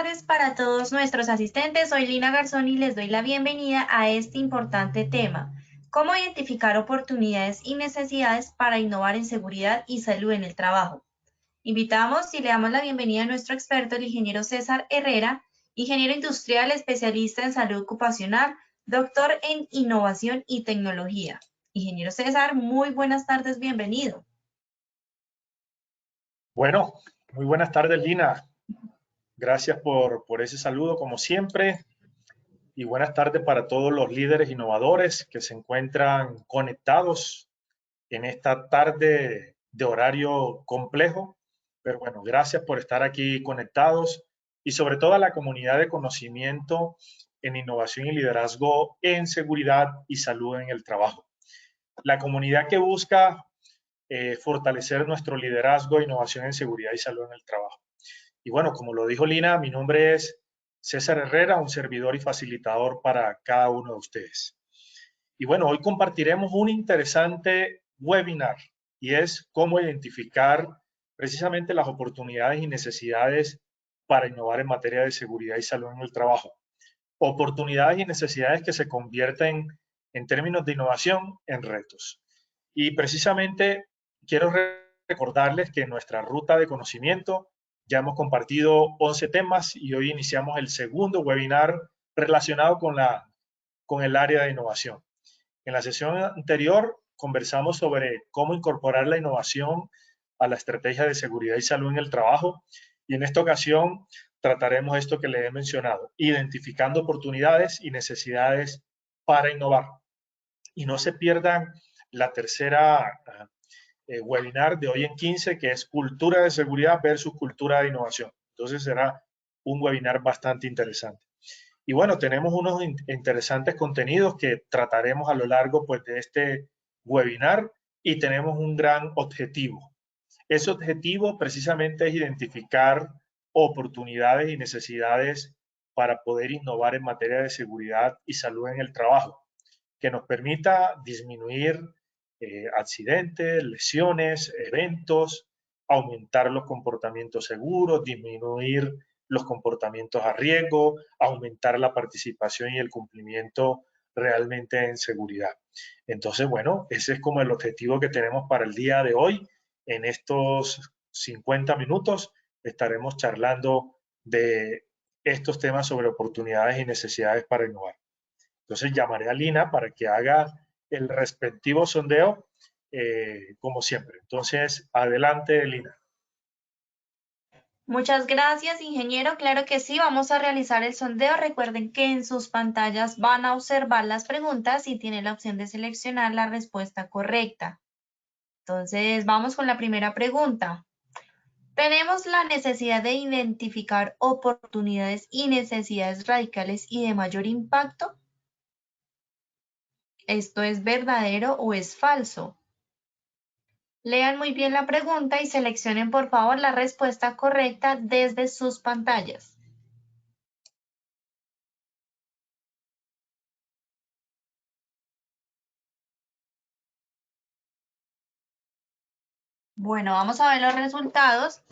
tardes para todos nuestros asistentes. Soy Lina Garzón y les doy la bienvenida a este importante tema. ¿Cómo identificar oportunidades y necesidades para innovar en seguridad y salud en el trabajo? Invitamos y le damos la bienvenida a nuestro experto, el ingeniero César Herrera, ingeniero industrial, especialista en salud ocupacional, doctor en innovación y tecnología. Ingeniero César, muy buenas tardes, bienvenido. Bueno, muy buenas tardes, Lina. Gracias por ese saludo, como siempre. Y buenas tardes para todos los líderes innovadores que se encuentran conectados en esta tarde de horario complejo. Pero bueno, gracias por estar aquí conectados y sobre todo a la comunidad de conocimiento en innovación y liderazgo en seguridad y salud en el trabajo. La comunidad que busca fortalecer nuestro liderazgo e innovación en seguridad y salud en el trabajo. Y bueno, como lo dijo Lina, mi nombre es César Herrera, un servidor y facilitador para cada uno de ustedes. Y bueno, hoy compartiremos un interesante webinar y es cómo identificar precisamente las oportunidades y necesidades para innovar en materia de seguridad y salud en el trabajo. Oportunidades y necesidades que se convierten en términos de innovación en retos. Y precisamente quiero recordarles que en nuestra ruta de conocimiento ya hemos compartido 11 temas y hoy iniciamos el segundo webinar relacionado con el área de innovación. En la sesión anterior conversamos sobre cómo incorporar la innovación a la estrategia de seguridad y salud en el trabajo y en esta ocasión trataremos esto que le he mencionado, identificando oportunidades y necesidades para innovar. Y no se pierdan la tercera webinar de hoy en 15, que es cultura de seguridad versus cultura de innovación. Entonces será un webinar bastante interesante. Y bueno, tenemos unos interesantes contenidos que trataremos a lo largo pues, de este webinar y tenemos un gran objetivo. Ese objetivo precisamente es identificar oportunidades y necesidades para poder innovar en materia de seguridad y salud en el trabajo, que nos permita disminuir accidentes, lesiones, eventos, aumentar los comportamientos seguros, disminuir los comportamientos a riesgo, aumentar la participación y el cumplimiento realmente en seguridad. Entonces, bueno, ese es como el objetivo que tenemos para el día de hoy. En estos 50 minutos estaremos charlando de estos temas sobre oportunidades y necesidades para innovar. Entonces llamaré a Lina para que haga el respectivo sondeo, como siempre. Entonces, adelante, Lina. Muchas gracias, ingeniero. Claro que sí, vamos a realizar el sondeo. Recuerden que en sus pantallas van a observar las preguntas y tienen la opción de seleccionar la respuesta correcta. Entonces, vamos con la primera pregunta. ¿Tenemos la necesidad de identificar oportunidades y necesidades radicales y de mayor impacto? ¿Esto es verdadero o es falso? Lean muy bien la pregunta y seleccionen por favor la respuesta correcta desde sus pantallas. Bueno, vamos a ver los resultados.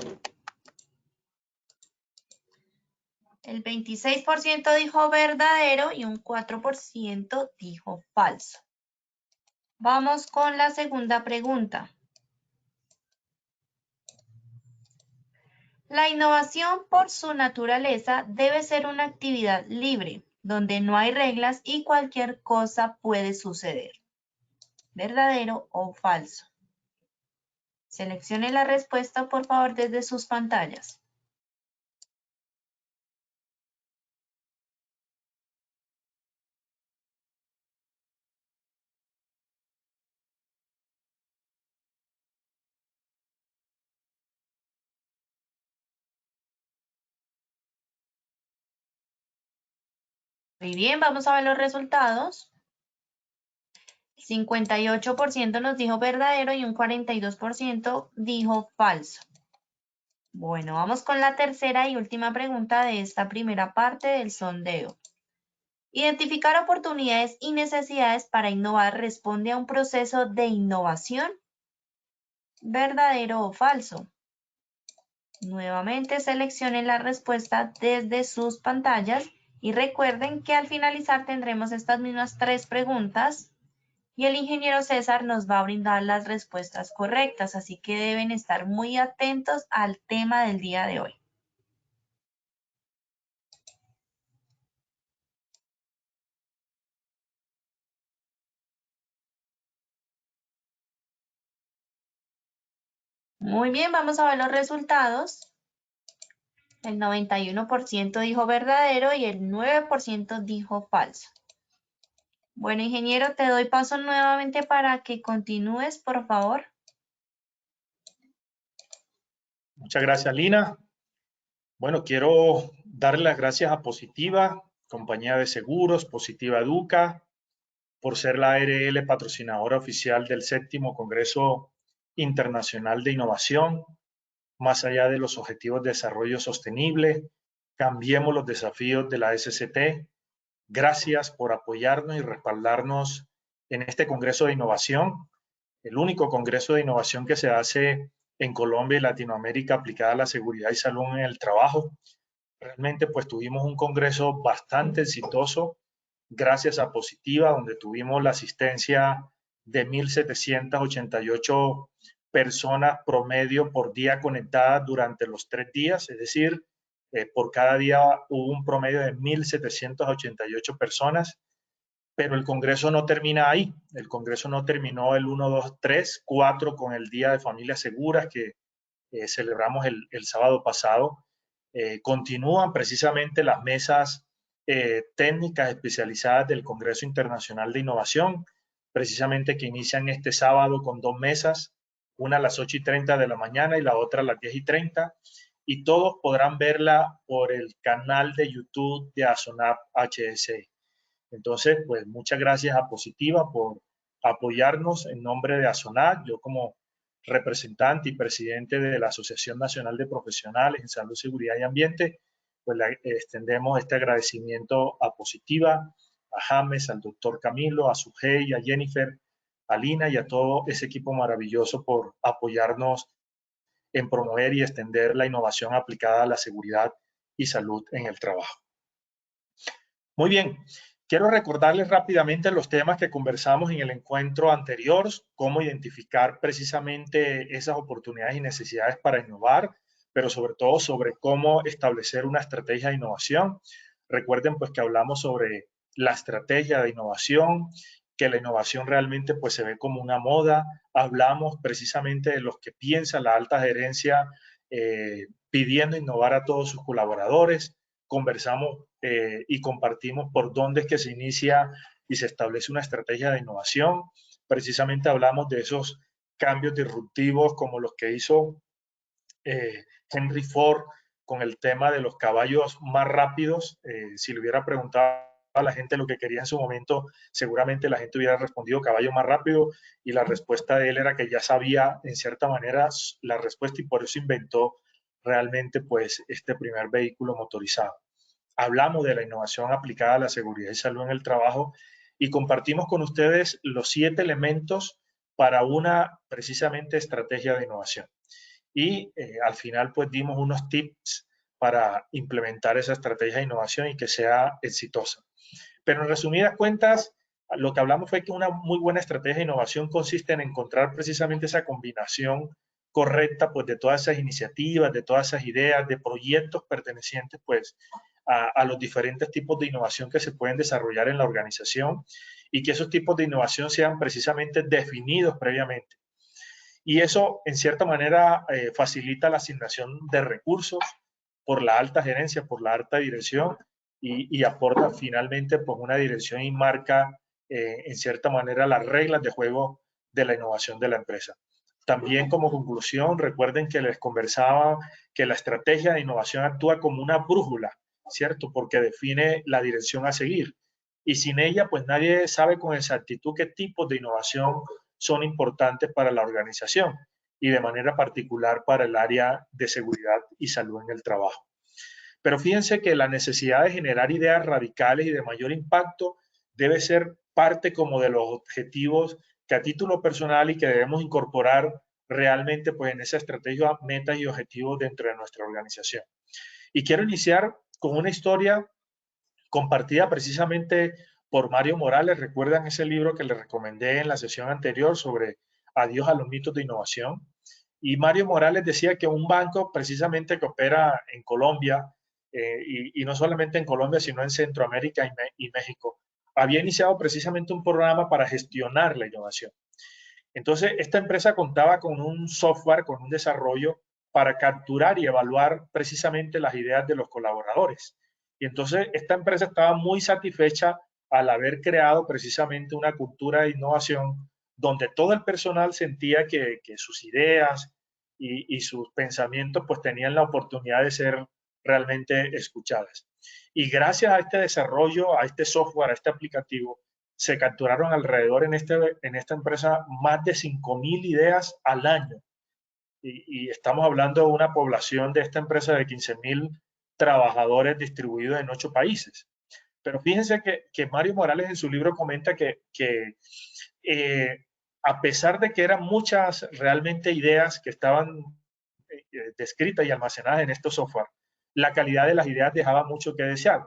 El 26% dijo verdadero y un 4% dijo falso. Vamos con la segunda pregunta. La innovación por su naturaleza debe ser una actividad libre, donde no hay reglas y cualquier cosa puede suceder. ¿Verdadero o falso? Seleccione la respuesta, por favor, desde sus pantallas. Muy bien, vamos a ver los resultados. 58% nos dijo verdadero y un 42% dijo falso. Bueno, vamos con la tercera y última pregunta de esta primera parte del sondeo. Identificar oportunidades y necesidades para innovar responde a un proceso de innovación. ¿Verdadero o falso? Nuevamente seleccionen la respuesta desde sus pantallas y recuerden que al finalizar tendremos estas mismas 3 preguntas y el ingeniero César nos va a brindar las respuestas correctas, así que deben estar muy atentos al tema del día de hoy. Muy bien, vamos a ver los resultados. El 91% dijo verdadero y el 9% dijo falso. Bueno, ingeniero, te doy paso nuevamente para que continúes, por favor. Muchas gracias, Lina. Bueno, quiero darle las gracias a Positiva, compañía de seguros, Positiva Educa, por ser la ARL patrocinadora oficial del 7º Congreso Internacional de Innovación. Más allá de los Objetivos de Desarrollo Sostenible, cambiemos los desafíos de la SCT. Gracias por apoyarnos y respaldarnos en este Congreso de Innovación, el único Congreso de Innovación que se hace en Colombia y Latinoamérica aplicada a la seguridad y salud en el trabajo. Realmente pues tuvimos un congreso bastante exitoso gracias a Positiva, donde tuvimos la asistencia de 1,788 personas promedio por día conectadas durante los 3 días, es decir, por cada día hubo un promedio de 1,788 personas, pero el Congreso no termina ahí. El Congreso no terminó el 1, 2, 3, 4 con el Día de Familias Seguras que celebramos el sábado pasado. Continúan precisamente las mesas técnicas especializadas del Congreso Internacional de Innovación, precisamente que inician este sábado con 2 mesas, una a las 8:30 de la mañana y la otra a las 10:30, y todos podrán verla por el canal de YouTube de ASONAP HSE. Entonces, pues muchas gracias a Positiva por apoyarnos en nombre de ASONAP. Yo como representante y presidente de la Asociación Nacional de Profesionales en Salud, Seguridad y Ambiente, pues le extendemos este agradecimiento a Positiva, a James, al doctor Camilo, a Sujei, a Jennifer, a Lina y a todo ese equipo maravilloso por apoyarnos en promover y extender la innovación aplicada a la seguridad y salud en el trabajo. Muy bien, quiero recordarles rápidamente los temas que conversamos en el encuentro anterior, cómo identificar precisamente esas oportunidades y necesidades para innovar, pero sobre todo sobre cómo establecer una estrategia de innovación. Recuerden pues que hablamos sobre la estrategia de innovación, que la innovación realmente pues se ve como una moda. Hablamos precisamente de los que piensa la alta gerencia pidiendo innovar a todos sus colaboradores. Conversamos y compartimos por dónde es que se inicia y se establece una estrategia de innovación. Precisamente hablamos de esos cambios disruptivos como los que hizo Henry Ford con el tema de los caballos más rápidos. Si le hubiera preguntado a la gente lo que quería en su momento, seguramente la gente hubiera respondido caballo más rápido, y la respuesta de él era que ya sabía en cierta manera la respuesta, y por eso inventó realmente pues este primer vehículo motorizado. Hablamos de la innovación aplicada a la seguridad y salud en el trabajo y compartimos con ustedes los 7 elementos para una precisamente estrategia de innovación. Y al final pues dimos unos tips para implementar esa estrategia de innovación y que sea exitosa. Pero en resumidas cuentas, lo que hablamos fue que una muy buena estrategia de innovación consiste en encontrar precisamente esa combinación correcta pues de todas esas iniciativas, de todas esas ideas, de proyectos pertenecientes pues a los diferentes tipos de innovación que se pueden desarrollar en la organización, y que esos tipos de innovación sean precisamente definidos previamente. Y eso en cierta manera facilita la asignación de recursos por la alta gerencia, por la alta dirección, y aporta finalmente pues una dirección y marca en cierta manera las reglas de juego de la innovación de la empresa. También como conclusión, recuerden que les conversaba que la estrategia de innovación actúa como una brújula, ¿cierto? Porque define la dirección a seguir. Y sin ella, pues nadie sabe con exactitud qué tipos de innovación son importantes para la organización, y de manera particular para el área de seguridad y salud en el trabajo. Pero fíjense que la necesidad de generar ideas radicales y de mayor impacto debe ser parte como de los objetivos que a título personal y que debemos incorporar realmente pues en esa estrategia, metas y objetivos dentro de nuestra organización. Y quiero iniciar con una historia compartida precisamente por Mario Morales. ¿Recuerdan ese libro que les recomendé en la sesión anterior sobre Adiós a los mitos de innovación? Y Mario Morales decía que un banco precisamente que opera en Colombia, y no solamente en Colombia, sino en Centroamérica y México, había iniciado precisamente un programa para gestionar la innovación. Entonces, esta empresa contaba con un software, con un desarrollo para capturar y evaluar precisamente las ideas de los colaboradores. Y entonces, esta empresa estaba muy satisfecha al haber creado precisamente una cultura de innovación donde todo el personal sentía que sus ideas y sus pensamientos pues tenían la oportunidad de ser realmente escuchadas. Y gracias a este desarrollo, a este software, a este aplicativo, se capturaron alrededor en esta empresa más de 5.000 ideas al año. Y estamos hablando de una población de esta empresa de 15.000 trabajadores distribuidos en 8 países. Pero fíjense que Mario Morales en su libro comenta que a pesar de que eran muchas realmente ideas que estaban descritas y almacenadas en estos software, la calidad de las ideas dejaba mucho que desear.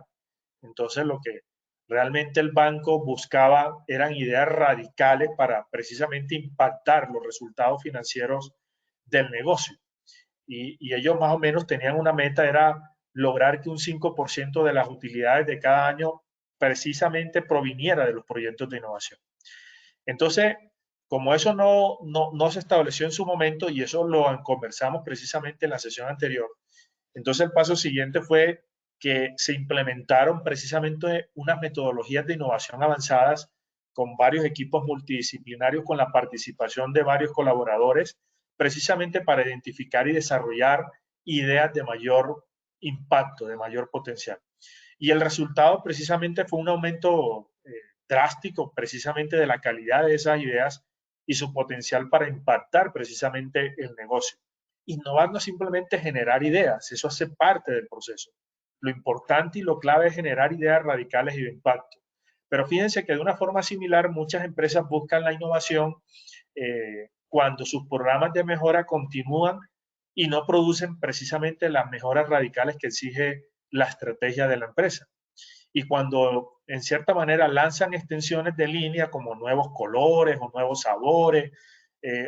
Entonces, lo que realmente el banco buscaba eran ideas radicales para precisamente impactar los resultados financieros del negocio. Y ellos más o menos tenían una meta, era lograr que un 5% de las utilidades de cada año precisamente proviniera de los proyectos de innovación. Entonces, como eso no se estableció en su momento, y eso lo conversamos precisamente en la sesión anterior, entonces el paso siguiente fue que se implementaron precisamente unas metodologías de innovación avanzadas con varios equipos multidisciplinarios, con la participación de varios colaboradores, precisamente para identificar y desarrollar ideas de mayor impacto, de mayor potencial. Y el resultado precisamente fue un aumento drástico precisamente de la calidad de esas ideas y su potencial para impactar precisamente el negocio. Innovar no es simplemente generar ideas, eso hace parte del proceso. Lo importante y lo clave es generar ideas radicales y de impacto. Pero fíjense que de una forma similar muchas empresas buscan la innovación cuando sus programas de mejora continúan y no producen precisamente las mejoras radicales que exige la estrategia de la empresa. Y cuando en cierta manera lanzan extensiones de línea como nuevos colores o nuevos sabores,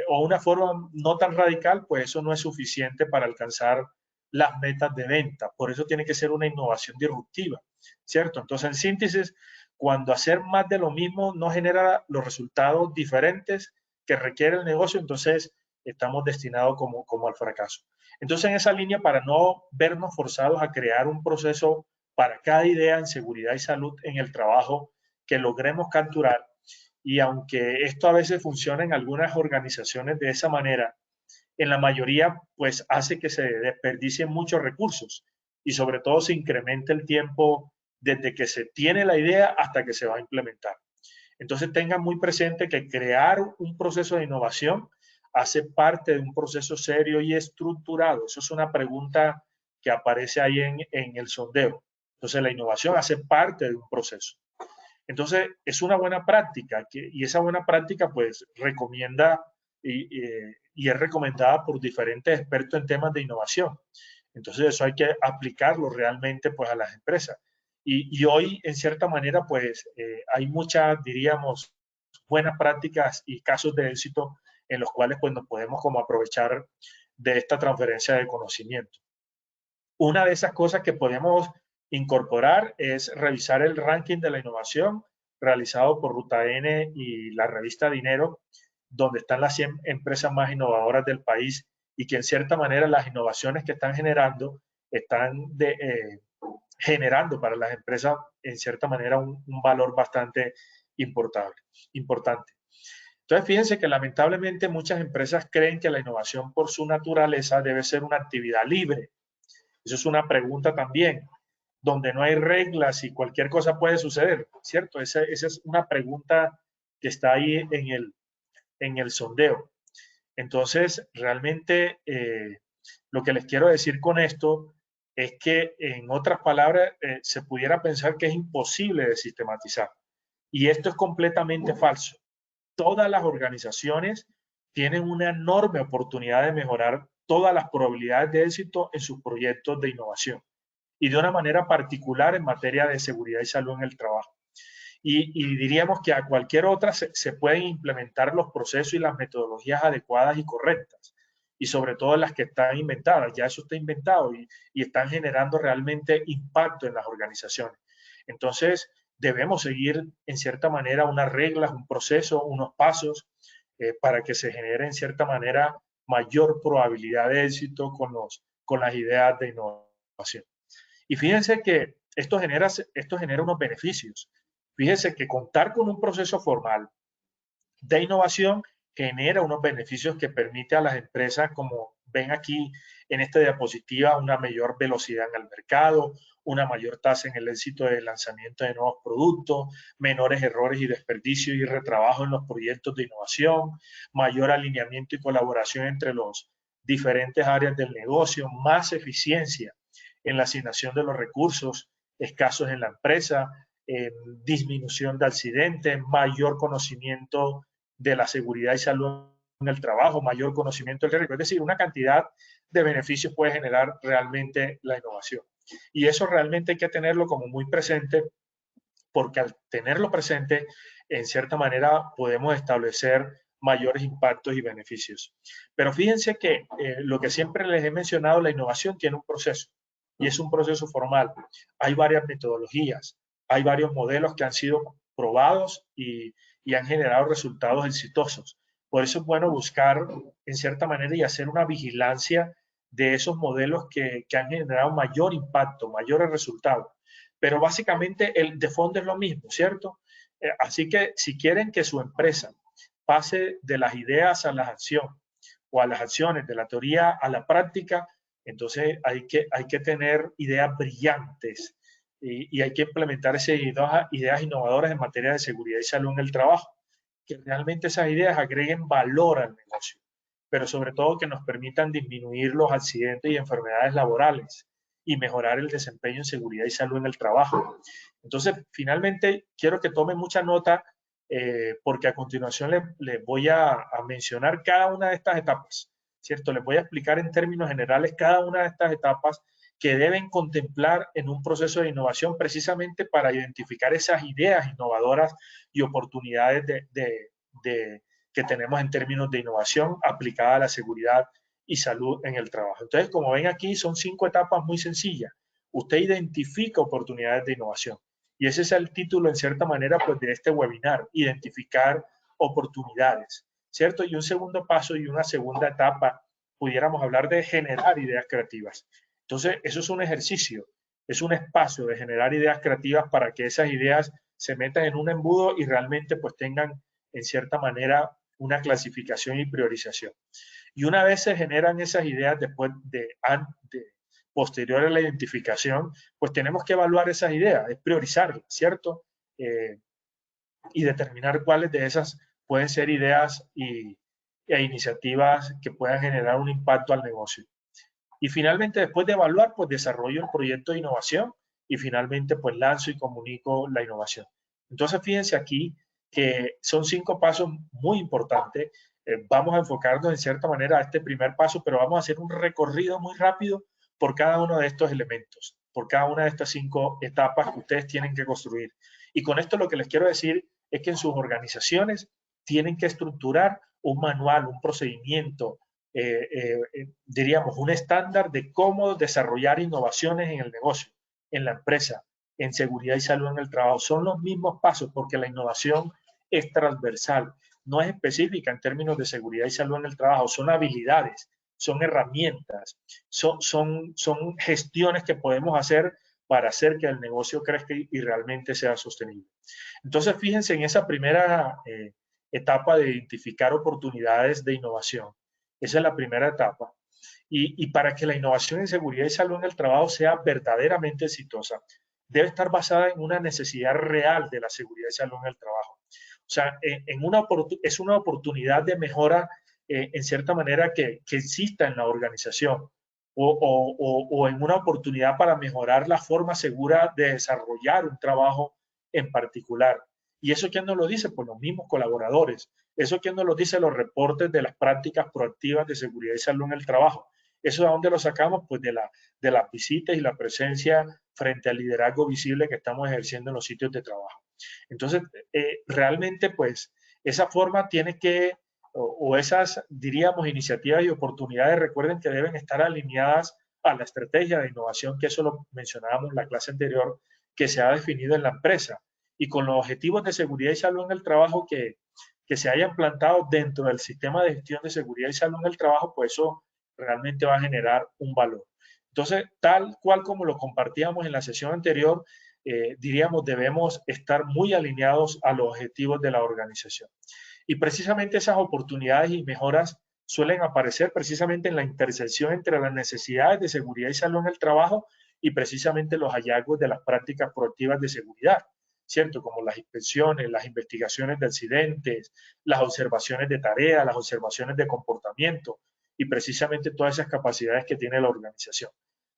o una forma no tan radical, pues eso no es suficiente para alcanzar las metas de venta. Por eso tiene que ser una innovación disruptiva, ¿cierto? Entonces, en síntesis, cuando hacer más de lo mismo no genera los resultados diferentes que requiere el negocio, entonces estamos destinados como al fracaso. Entonces, en esa línea, para no vernos forzados a crear un proceso para cada idea en seguridad y salud en el trabajo que logremos capturar, y aunque esto a veces funciona en algunas organizaciones de esa manera, en la mayoría pues hace que se desperdicien muchos recursos y sobre todo se incremente el tiempo desde que se tiene la idea hasta que se va a implementar. Entonces tengan muy presente que crear un proceso de innovación hace parte de un proceso serio y estructurado. Eso es una pregunta que aparece ahí en el sondeo. Entonces la innovación hace parte de un proceso. Entonces, es una buena práctica y esa buena práctica pues recomienda y es recomendada por diferentes expertos en temas de innovación. Entonces, eso hay que aplicarlo realmente pues a las empresas. Y hoy, en cierta manera, pues hay muchas, diríamos, buenas prácticas y casos de éxito en los cuales pues nos podemos como aprovechar de esta transferencia de conocimiento. Una de esas cosas que podemos incorporar es revisar el ranking de la innovación realizado por Ruta N y la revista Dinero, donde están las 100 empresas más innovadoras del país y que en cierta manera las innovaciones que están generando están generando para las empresas en cierta manera un valor bastante importante. Entonces, fíjense que lamentablemente muchas empresas creen que la innovación por su naturaleza debe ser una actividad libre. Eso es una pregunta también, donde no hay reglas y cualquier cosa puede suceder, ¿cierto? Esa es una pregunta que está ahí en el sondeo. Entonces, realmente lo que les quiero decir con esto es que, en otras palabras, se pudiera pensar que es imposible de sistematizar. Y esto es completamente falso. Todas las organizaciones tienen una enorme oportunidad de mejorar todas las probabilidades de éxito en sus proyectos de innovación y de una manera particular en materia de seguridad y salud en el trabajo. Y diríamos que a cualquier otra se pueden implementar los procesos y las metodologías adecuadas y correctas, y sobre todo las que están inventadas. Ya eso está inventado y están generando realmente impacto en las organizaciones. Entonces, debemos seguir en cierta manera unas reglas, un proceso, unos pasos para que se genere en cierta manera mayor probabilidad de éxito con las ideas de innovación. Y fíjense que esto genera unos beneficios. Fíjense que contar con un proceso formal de innovación genera unos beneficios que permite a las empresas, como ven aquí en esta diapositiva, una mayor velocidad en el mercado, una mayor tasa en el éxito del lanzamiento de nuevos productos, menores errores y desperdicios y retrabajo en los proyectos de innovación, mayor alineamiento y colaboración entre los diferentes áreas del negocio, más eficiencia en la asignación de los recursos escasos en la empresa, disminución de accidentes, mayor conocimiento de la seguridad y salud en el trabajo, mayor conocimiento del riesgo. Es decir, una cantidad de beneficios puede generar realmente la innovación. Y eso realmente hay que tenerlo como muy presente, porque al tenerlo presente, en cierta manera podemos establecer mayores impactos y beneficios. Pero fíjense que lo que siempre les he mencionado, la innovación tiene un proceso y es un proceso formal. Hay varias metodologías, hay varios modelos que han sido probados y han generado resultados exitosos. Por eso es bueno buscar, en cierta manera, y hacer una vigilancia de esos modelos que han generado mayor impacto, mayores resultados. Pero básicamente el de fondo es lo mismo, ¿cierto? Así que si quieren que su empresa pase de las ideas a las acciones o a las acciones, de la teoría a la práctica, entonces hay que tener ideas brillantes y hay que implementar esas ideas innovadoras en materia de seguridad y salud en el trabajo, que realmente esas ideas agreguen valor al negocio, pero sobre todo que nos permitan disminuir los accidentes y enfermedades laborales y mejorar el desempeño en seguridad y salud en el trabajo. Entonces, finalmente, quiero que tomen mucha nota porque a continuación les voy a mencionar cada una de estas etapas, ¿cierto? Les voy a explicar en términos generales cada una de estas etapas que deben contemplar en un proceso de innovación precisamente para identificar esas ideas innovadoras y oportunidades que tenemos en términos de innovación aplicada a la seguridad y salud en el trabajo. Entonces, como ven aquí, son 5 etapas muy sencillas. Usted identifica oportunidades de innovación. Y ese es el título, en cierta manera, pues, de este webinar, identificar oportunidades, ¿cierto? Y un segundo paso y una segunda etapa, pudiéramos hablar de generar ideas creativas. Entonces, eso es un ejercicio, es un espacio de generar ideas creativas para que esas ideas se metan en un embudo y realmente pues tengan, en cierta manera, una clasificación y priorización. Y una vez se generan esas ideas después posterior a la identificación, pues tenemos que evaluar esas ideas, es priorizarlas, ¿cierto? Y determinar cuáles de esas pueden ser ideas e iniciativas que puedan generar un impacto al negocio. Y finalmente, después de evaluar, pues desarrollo el proyecto de innovación y finalmente pues lanzo y comunico la innovación. Entonces, fíjense aquí que son 5 pasos muy importantes. Vamos a enfocarnos en cierta manera a este primer paso, pero vamos a hacer un recorrido muy rápido por cada uno de estos elementos, por cada una de estas 5 etapas que ustedes tienen que construir. Y con esto lo que les quiero decir es que en sus organizaciones tienen que estructurar un manual, un procedimiento, diríamos, un estándar de cómo desarrollar innovaciones en el negocio, en la empresa, en seguridad y salud en el trabajo. Son los mismos pasos porque la innovación es transversal, no es específica en términos de seguridad y salud en el trabajo, son habilidades, son herramientas, son gestiones que podemos hacer para hacer que el negocio crezca y realmente sea sostenible. Entonces, fíjense en esa primera etapa de identificar oportunidades de innovación. Esa es la primera etapa. Y para que la innovación en seguridad y salud en el trabajo sea verdaderamente exitosa, debe estar basada en una necesidad real de la seguridad y salud en el trabajo. O sea, es una oportunidad de mejora, en cierta manera, que exista en la organización o en una oportunidad para mejorar la forma segura de desarrollar un trabajo en particular. ¿Y eso quién nos lo dice? Pues los mismos colaboradores. Eso que nos lo dice los reportes de las prácticas proactivas de seguridad y salud en el trabajo. ¿Eso de dónde lo sacamos? Pues de las visitas y la presencia frente al liderazgo visible que estamos ejerciendo en los sitios de trabajo. Entonces, realmente, pues, esa forma tiene que, o esas, diríamos, iniciativas y oportunidades, recuerden que deben estar alineadas a la estrategia de innovación, que eso lo mencionábamos en la clase anterior, que se ha definido en la empresa, y con los objetivos de seguridad y salud en el trabajo que se hayan plantado dentro del sistema de gestión de seguridad y salud en el trabajo, pues eso realmente va a generar un valor. Entonces, tal cual como lo compartíamos en la sesión anterior, diríamos, debemos estar muy alineados a los objetivos de la organización. Y precisamente esas oportunidades y mejoras suelen aparecer precisamente en la intersección entre las necesidades de seguridad y salud en el trabajo y precisamente los hallazgos de las prácticas proactivas de seguridad, ¿cierto? Como las inspecciones, las investigaciones de accidentes, las observaciones de tareas, las observaciones de comportamiento y precisamente todas esas capacidades que tiene la organización.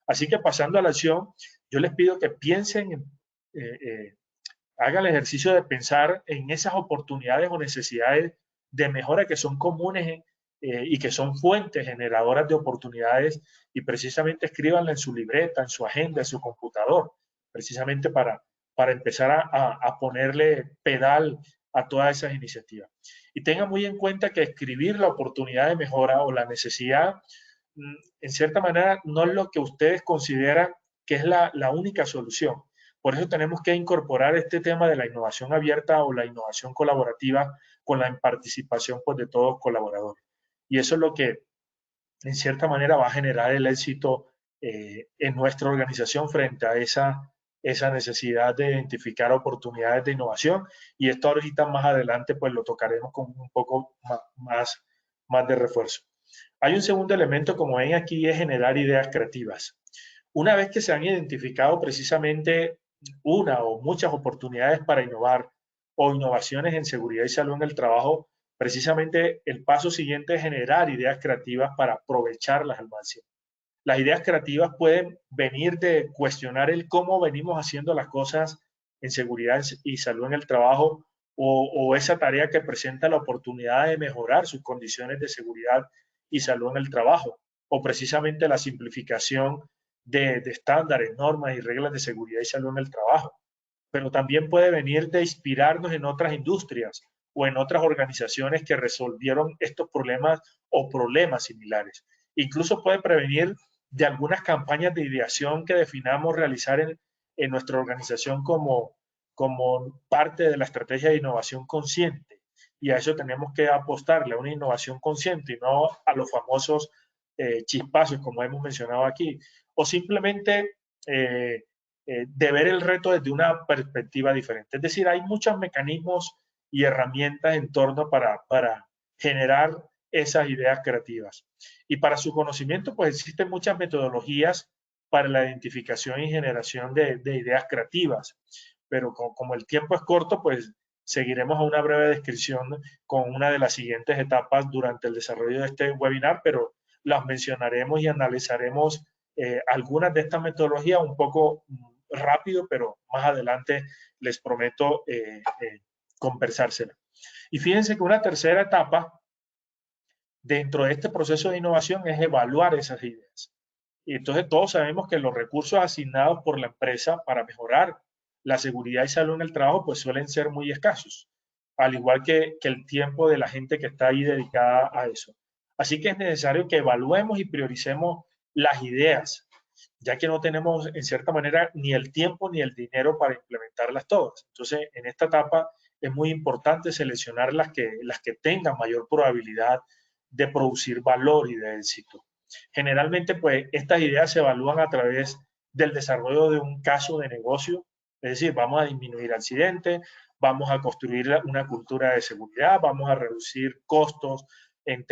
Así que pasando a la acción, yo les pido que piensen, hagan el ejercicio de pensar en esas oportunidades o necesidades de mejora que son comunes y que son fuentes generadoras de oportunidades y precisamente escríbanla en su libreta, en su agenda, en su computador, precisamente para empezar a ponerle pedal a todas esas iniciativas. Y tengan muy en cuenta que escribir la oportunidad de mejora o la necesidad, en cierta manera, no es lo que ustedes consideran que es la única solución. Por eso tenemos que incorporar este tema de la innovación abierta o la innovación colaborativa con la participación pues, de todos los colaboradores. Y eso es lo que, en cierta manera, va a generar el éxito en nuestra organización frente a esa necesidad de identificar oportunidades de innovación. Y esto ahorita más adelante pues lo tocaremos con un poco más de refuerzo. Hay un segundo elemento, como ven aquí, es generar ideas creativas. Una vez que se han identificado precisamente una o muchas oportunidades para innovar o innovaciones en seguridad y salud en el trabajo, precisamente el paso siguiente es generar ideas creativas para aprovecharlas al máximo. Las ideas creativas pueden venir de cuestionar el cómo venimos haciendo las cosas en seguridad y salud en el trabajo o esa tarea que presenta la oportunidad de mejorar sus condiciones de seguridad y salud en el trabajo o precisamente la simplificación de estándares, normas y reglas de seguridad y salud en el trabajo. Pero también puede venir de inspirarnos en otras industrias o en otras organizaciones que resolvieron estos problemas o problemas similares. Incluso puede prevenir de algunas campañas de ideación que definamos realizar en nuestra organización como parte de la estrategia de innovación consciente. Y a eso tenemos que apostarle, a una innovación consciente y no a los famosos chispazos, como hemos mencionado aquí, o simplemente de ver el reto desde una perspectiva diferente. Es decir, hay muchos mecanismos y herramientas en torno para generar esas ideas creativas. Y para su conocimiento, pues existen muchas metodologías para la identificación y generación de ideas creativas. Pero como el tiempo es corto, pues seguiremos a una breve descripción con una de las siguientes etapas durante el desarrollo de este webinar, pero las mencionaremos y analizaremos algunas de estas metodologías un poco rápido, pero más adelante les prometo conversársela. Y fíjense que una tercera etapa dentro de este proceso de innovación es evaluar esas ideas. Y entonces todos sabemos que los recursos asignados por la empresa para mejorar la seguridad y salud en el trabajo pues suelen ser muy escasos, al igual que el tiempo de la gente que está ahí dedicada a eso. Así que es necesario que evaluemos y prioricemos las ideas, ya que no tenemos en cierta manera ni el tiempo ni el dinero para implementarlas todas. Entonces, en esta etapa es muy importante seleccionar las que tengan mayor probabilidad de producir valor y de éxito. Generalmente, pues, estas ideas se evalúan a través del desarrollo de un caso de negocio, es decir, vamos a disminuir accidentes, vamos a construir una cultura de seguridad, vamos a reducir costos en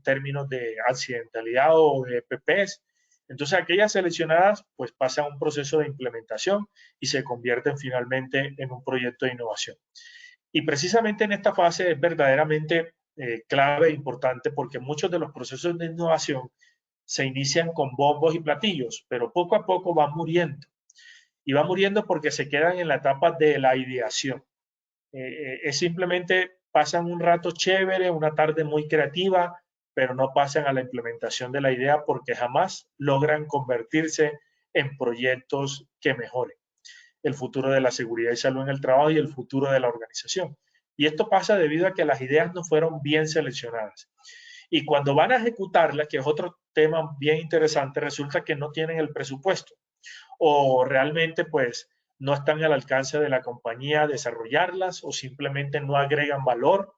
términos de accidentalidad o de PPs. Entonces, aquellas seleccionadas, pues, pasan un proceso de implementación y se convierten finalmente en un proyecto de innovación. Y precisamente en esta fase es verdaderamente clave e importante porque muchos de los procesos de innovación se inician con bombos y platillos, pero poco a poco van muriendo. Y van muriendo porque se quedan en la etapa de la ideación. Es simplemente pasan un rato chévere, una tarde muy creativa, pero no pasan a la implementación de la idea porque jamás logran convertirse en proyectos que mejoren el futuro de la seguridad y salud en el trabajo y el futuro de la organización. Y esto pasa debido a que las ideas no fueron bien seleccionadas. Y cuando van a ejecutarlas, que es otro tema bien interesante, resulta que no tienen el presupuesto o realmente pues no están al alcance de la compañía desarrollarlas o simplemente no agregan valor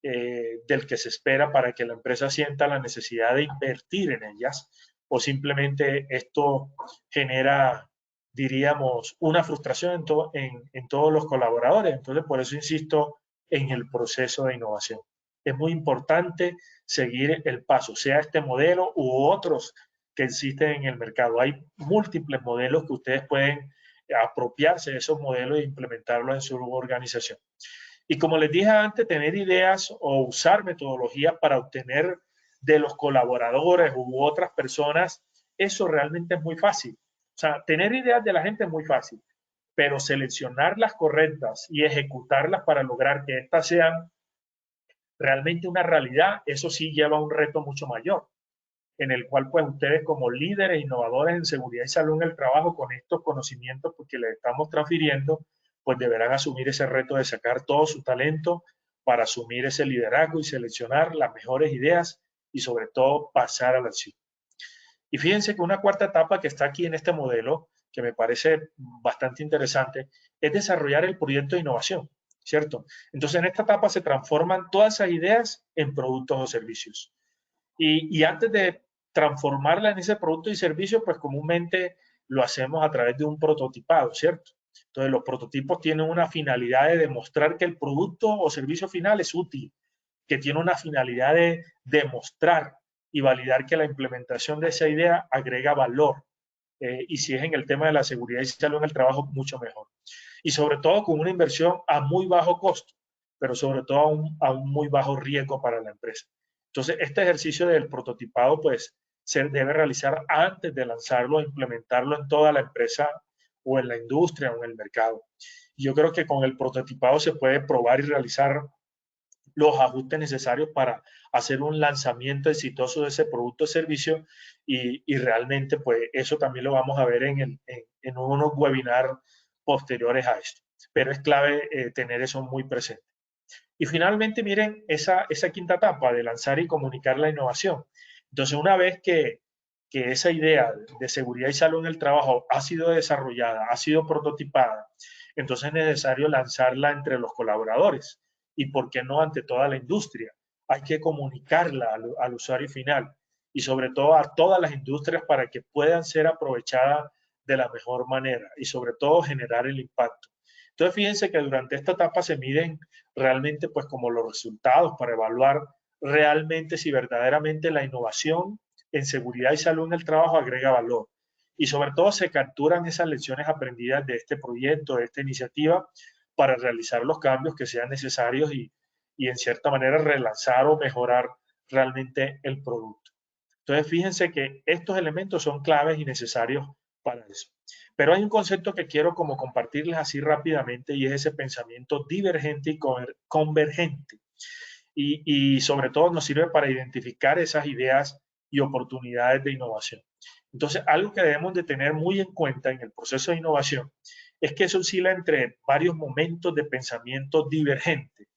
del que se espera para que la empresa sienta la necesidad de invertir en ellas o simplemente esto genera, diríamos, una frustración en todos los colaboradores. Entonces, por eso insisto en el proceso de innovación. Es muy importante seguir el paso, sea este modelo u otros que existen en el mercado. Hay múltiples modelos que ustedes pueden apropiarse de esos modelos e implementarlos en su organización. Y como les dije antes, tener ideas o usar metodologías para obtener de los colaboradores u otras personas, eso realmente es muy fácil. O sea, tener ideas de la gente es muy fácil, pero seleccionar las correctas y ejecutarlas para lograr que éstas sean realmente una realidad, eso sí lleva un reto mucho mayor, en el cual pues ustedes como líderes innovadores en seguridad y salud en el trabajo, con estos conocimientos porque les estamos transfiriendo, pues deberán asumir ese reto de sacar todo su talento para asumir ese liderazgo y seleccionar las mejores ideas y sobre todo pasar a la acción. Y fíjense que una cuarta etapa que está aquí en este modelo, que me parece bastante interesante, es desarrollar el proyecto de innovación, ¿cierto? Entonces en esta etapa se transforman todas esas ideas en productos o servicios. Y antes de transformarla en ese producto y servicio, pues comúnmente lo hacemos a través de un prototipado, ¿cierto? Entonces los prototipos tienen una finalidad de demostrar que el producto o servicio final es útil, que tiene una finalidad de demostrar y validar que la implementación de esa idea agrega valor. Y si es en el tema de la seguridad y salud en el trabajo, mucho mejor. Y sobre todo con una inversión a muy bajo costo, pero sobre todo a un muy bajo riesgo para la empresa. Entonces, este ejercicio del prototipado, pues, se debe realizar antes de lanzarlo e implementarlo en toda la empresa o en la industria o en el mercado. Yo creo que con el prototipado se puede probar y realizar los ajustes necesarios para hacer un lanzamiento exitoso de ese producto o servicio y realmente pues eso también lo vamos a ver en unos webinars posteriores a esto. Pero es clave tener eso muy presente. Y finalmente, miren, esa quinta etapa de lanzar y comunicar la innovación. Entonces, una vez que esa idea de seguridad y salud en el trabajo ha sido desarrollada, ha sido prototipada, entonces es necesario lanzarla entre los colaboradores y, ¿por qué no, ante toda la industria? Hay que comunicarla al usuario final y sobre todo a todas las industrias para que puedan ser aprovechadas de la mejor manera y sobre todo generar el impacto. Entonces, fíjense que durante esta etapa se miden realmente pues como los resultados para evaluar realmente si verdaderamente la innovación en seguridad y salud en el trabajo agrega valor. Y sobre todo se capturan esas lecciones aprendidas de este proyecto, de esta iniciativa, para realizar los cambios que sean necesarios y en cierta manera relanzar o mejorar realmente el producto. Entonces, fíjense que estos elementos son claves y necesarios para eso. Pero hay un concepto que quiero como compartirles así rápidamente y es ese pensamiento divergente y convergente. Y sobre todo nos sirve para identificar esas ideas y oportunidades de innovación. Entonces, algo que debemos de tener muy en cuenta en el proceso de innovación es que eso oscila entre varios momentos de pensamiento divergente,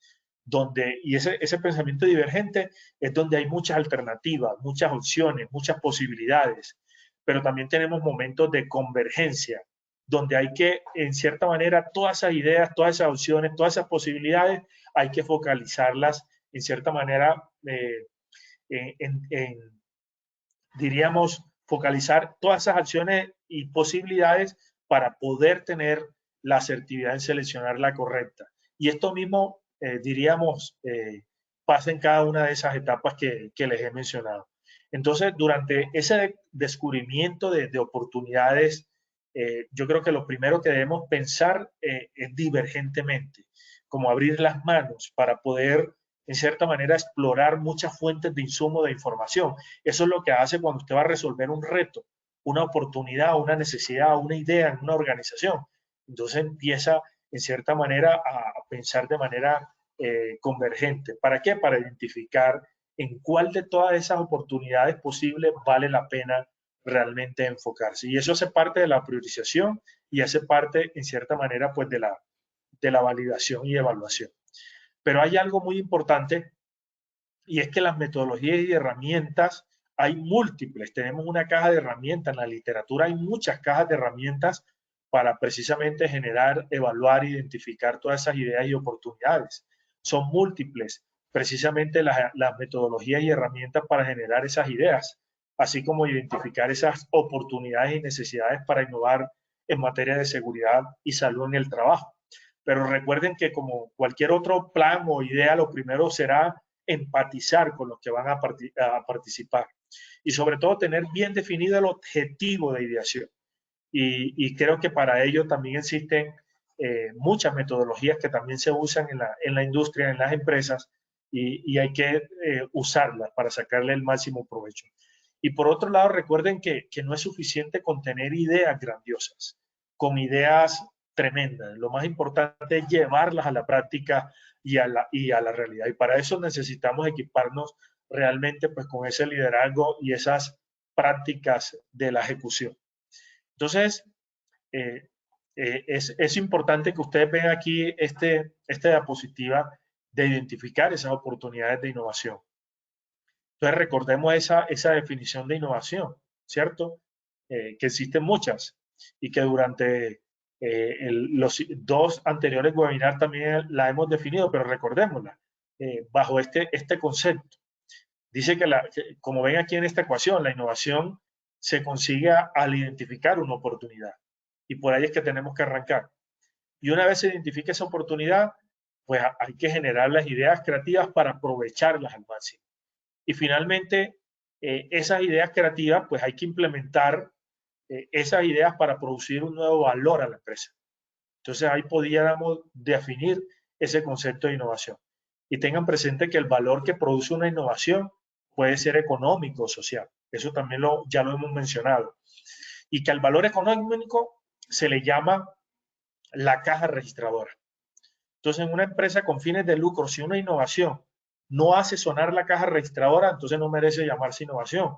y ese pensamiento divergente es donde hay muchas alternativas, muchas opciones, muchas posibilidades, pero también tenemos momentos de convergencia, donde hay que, en cierta manera, todas esas ideas, todas esas opciones, todas esas posibilidades, hay que focalizarlas, en cierta manera, diríamos, focalizar todas esas acciones y posibilidades para poder tener la asertividad en seleccionar la correcta. Y esto mismo, diríamos, pasa en cada una de esas etapas que les he mencionado. Entonces, durante ese descubrimiento de oportunidades, yo creo que lo primero que debemos pensar es divergentemente, como abrir las manos para poder, en cierta manera, explorar muchas fuentes de insumo de información. Eso es lo que hace cuando usted va a resolver un reto, una oportunidad, una necesidad, una idea en una organización. Entonces empieza, en cierta manera, a pensar de manera convergente. ¿Para qué? Para identificar en cuál de todas esas oportunidades posibles vale la pena realmente enfocarse. Y eso hace parte de la priorización y hace parte, en cierta manera, pues de la validación y evaluación. Pero hay algo muy importante y es que las metodologías y herramientas hay múltiples. Tenemos una caja de herramientas. En la literatura hay muchas cajas de herramientas para precisamente generar, evaluar, identificar todas esas ideas y oportunidades. Son múltiples precisamente las metodologías y herramientas para generar esas ideas, así como identificar esas oportunidades y necesidades para innovar en materia de seguridad y salud en el trabajo. Pero recuerden que como cualquier otro plan o idea, lo primero será empatizar con los que van a participar y sobre todo tener bien definido el objetivo de ideación. Y creo que para ello también existen muchas metodologías que también se usan en la industria, en las empresas, y hay que usarlas para sacarle el máximo provecho. Y por otro lado, recuerden que no es suficiente con tener ideas grandiosas, con ideas tremendas. Lo más importante es llevarlas a la práctica y a la realidad. Y para eso necesitamos equiparnos realmente pues con ese liderazgo y esas prácticas de la ejecución. Entonces, es importante que ustedes vean aquí esta diapositiva de identificar esas oportunidades de innovación. Entonces, recordemos esa definición de innovación, ¿cierto? Que existen muchas y que durante los dos anteriores webinars también la hemos definido, pero recordémosla bajo este concepto. Dice que, como ven aquí en esta ecuación, la innovación se consigue al identificar una oportunidad. Y por ahí es que tenemos que arrancar. Y una vez se identifica esa oportunidad, pues hay que generar las ideas creativas para aprovecharlas al máximo. Y finalmente, esas ideas creativas, pues hay que implementar esas ideas para producir un nuevo valor a la empresa. Entonces ahí podríamos definir ese concepto de innovación. Y tengan presente que el valor que produce una innovación puede ser económico o social. Eso también ya lo hemos mencionado. Y que al valor económico se le llama la caja registradora. Entonces, en una empresa con fines de lucro, si una innovación no hace sonar la caja registradora, entonces no merece llamarse innovación.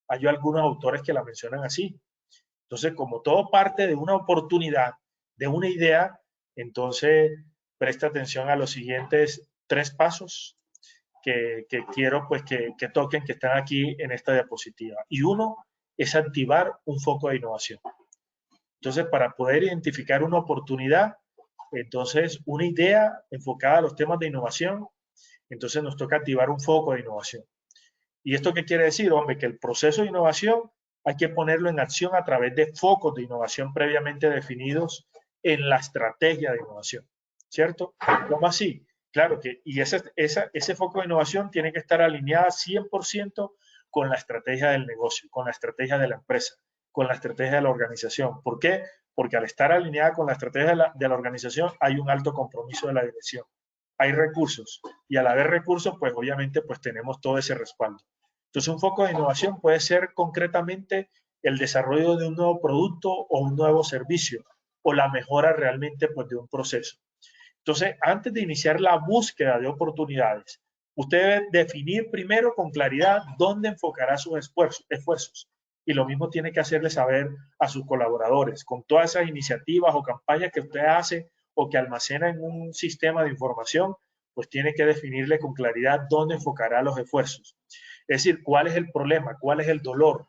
Hay algunos autores que la mencionan así. Entonces, como todo parte de una oportunidad, de una idea, entonces presta atención a los siguientes 3 pasos que quiero pues que toquen, que están aquí en esta diapositiva. Y uno es activar un foco de innovación. Entonces, para poder identificar una oportunidad, entonces una idea enfocada a los temas de innovación, entonces nos toca activar un foco de innovación. ¿Y esto qué quiere decir? Hombre, que el proceso de innovación hay que ponerlo en acción a través de focos de innovación previamente definidos en la estrategia de innovación, ¿cierto? ¿Cómo así? Claro que, y ese foco de innovación tiene que estar alineado 100% con la estrategia del negocio, con la estrategia de la empresa, con la estrategia de la organización. ¿Por qué? Porque al estar alineada con la estrategia de la organización hay un alto compromiso de la dirección. Hay recursos y al haber recursos, pues obviamente pues tenemos todo ese respaldo. Entonces un foco de innovación puede ser concretamente el desarrollo de un nuevo producto o un nuevo servicio o la mejora realmente pues de un proceso. Entonces, antes de iniciar la búsqueda de oportunidades, usted debe definir primero con claridad dónde enfocará sus esfuerzos. Y lo mismo tiene que hacerle saber a sus colaboradores con todas esas iniciativas o campañas que usted hace o que almacena en un sistema de información, pues tiene que definirle con claridad dónde enfocará los esfuerzos. Es decir, cuál es el problema, cuál es el dolor,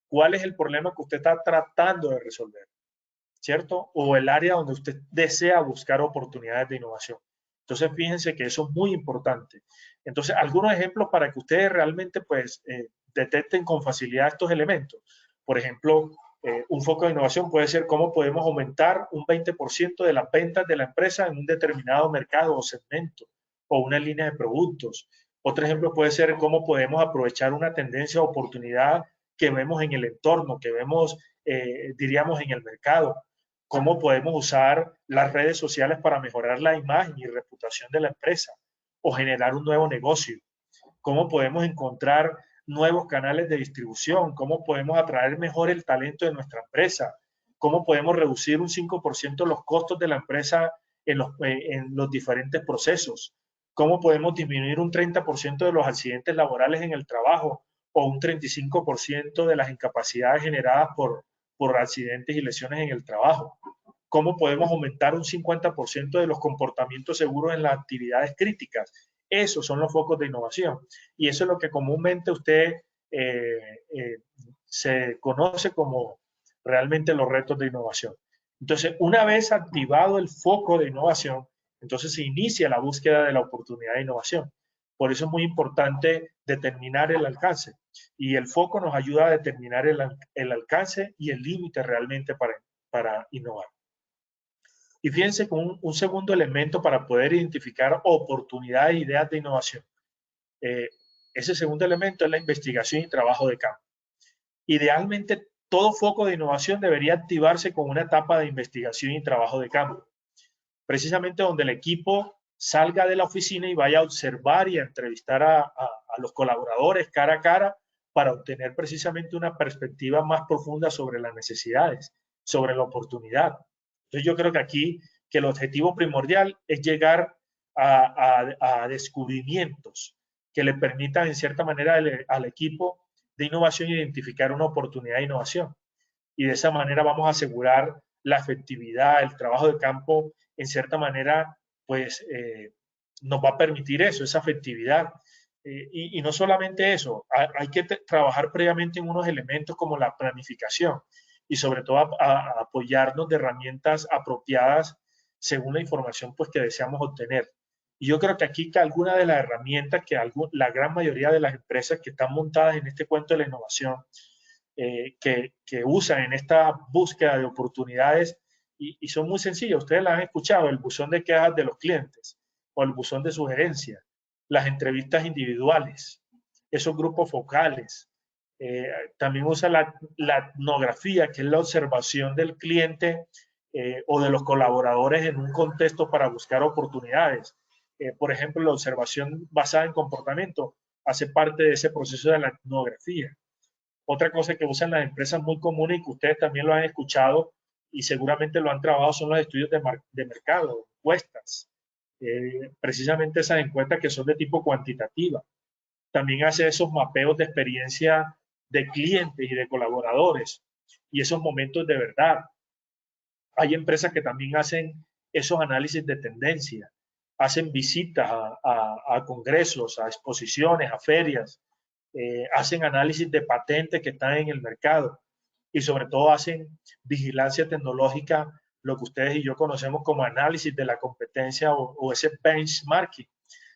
cuál es el problema que usted está tratando de resolver, ¿cierto? O el área donde usted desea buscar oportunidades de innovación. Entonces, fíjense que eso es muy importante. Entonces, algunos ejemplos para que ustedes realmente pues detecten con facilidad estos elementos. Por ejemplo, un foco de innovación puede ser cómo podemos aumentar un 20% de las ventas de la empresa en un determinado mercado o segmento o una línea de productos. Otro ejemplo puede ser cómo podemos aprovechar una tendencia o oportunidad que vemos en el entorno, que vemos, diríamos, en el mercado. Cómo podemos usar las redes sociales para mejorar la imagen y reputación de la empresa o generar un nuevo negocio. Cómo podemos encontrar nuevos canales de distribución, cómo podemos atraer mejor el talento de nuestra empresa, cómo podemos reducir un 5% los costos de la empresa en los diferentes procesos, ¿Cómo podemos disminuir un 30% de los accidentes laborales en el trabajo o un 35% de las incapacidades generadas por accidentes y lesiones en el trabajo? ¿Cómo podemos aumentar un 50% de los comportamientos seguros en las actividades críticas? Esos son los focos de innovación. Y eso es lo que comúnmente usted se conoce como realmente los retos de innovación. Entonces, una vez activado el foco de innovación, entonces se inicia la búsqueda de la oportunidad de innovación. Por eso es muy importante determinar el alcance. Y el foco nos ayuda a determinar el alcance y el límite realmente para innovar. Y fíjense con un segundo elemento para poder identificar oportunidades e ideas de innovación. Ese segundo elemento es la investigación y trabajo de campo. Idealmente, todo foco de innovación debería activarse con una etapa de investigación y trabajo de campo, precisamente donde el equipo salga de la oficina y vaya a observar y a entrevistar a los colaboradores cara a cara para obtener precisamente una perspectiva más profunda sobre las necesidades, sobre la oportunidad. Entonces yo creo que aquí que el objetivo primordial es llegar a descubrimientos que le permitan en cierta manera al equipo de innovación identificar una oportunidad de innovación. Y de esa manera vamos a asegurar la efectividad, el trabajo de campo, en cierta manera, pues nos va a permitir eso, esa efectividad. Y no solamente eso, hay que trabajar previamente en unos elementos como la planificación y sobre todo a apoyarnos de herramientas apropiadas según la información pues, que deseamos obtener. Y yo creo que aquí que alguna de las herramientas que la gran mayoría de las empresas que están montadas en este cuento de la innovación, que usan en esta búsqueda de oportunidades y son muy sencillas. Ustedes las han escuchado, el buzón de quejas de los clientes o el buzón de sugerencias, las entrevistas individuales, esos grupos focales. También usa la etnografía, que es la observación del cliente o de los colaboradores en un contexto para buscar oportunidades. Por ejemplo, la observación basada en comportamiento hace parte de ese proceso de la etnografía. Otra cosa que usan las empresas muy comunes y que ustedes también lo han escuchado y seguramente lo han trabajado son los estudios de mercado, encuestas. Precisamente esas encuestas que son de tipo cuantitativa. También hace esos mapeos de experiencia de clientes y de colaboradores y esos momentos de verdad. Hay empresas que también hacen esos análisis de tendencia, hacen visitas a congresos, a exposiciones, a ferias, hacen análisis de patentes que están en el mercado y sobre todo hacen vigilancia tecnológica, lo que ustedes y yo conocemos como análisis de la competencia o ese benchmarking.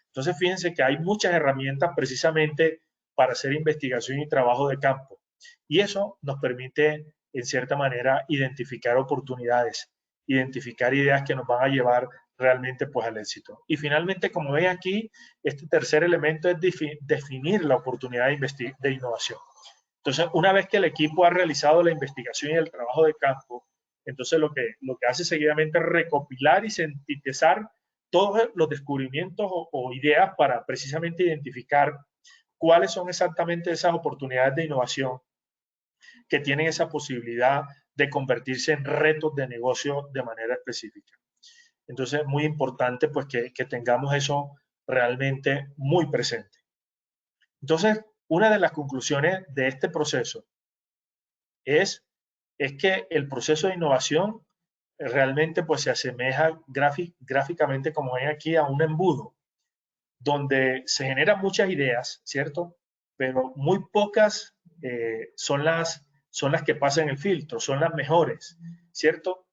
Entonces, fíjense que hay muchas herramientas precisamente para hacer investigación y trabajo de campo. Y eso nos permite, en cierta manera, identificar oportunidades, identificar ideas que nos van a llevar realmente pues al éxito. Y finalmente, como ven aquí, este tercer elemento es definir la oportunidad de innovación. Entonces, una vez que el equipo ha realizado la investigación y el trabajo de campo, entonces lo que hace seguidamente es recopilar y sintetizar todos los descubrimientos o ideas para precisamente identificar cuáles son exactamente esas oportunidades de innovación que tienen esa posibilidad de convertirse en retos de negocio de manera específica. Entonces, es muy importante pues que tengamos eso realmente muy presente. Entonces, una de las conclusiones de este proceso es que el proceso de innovación realmente pues se asemeja gráficamente, como ven aquí, a un embudo, donde se generan muchas ideas, ¿cierto? Pero muy pocas son las que pasan el filtro, son las mejores, ¿cierto?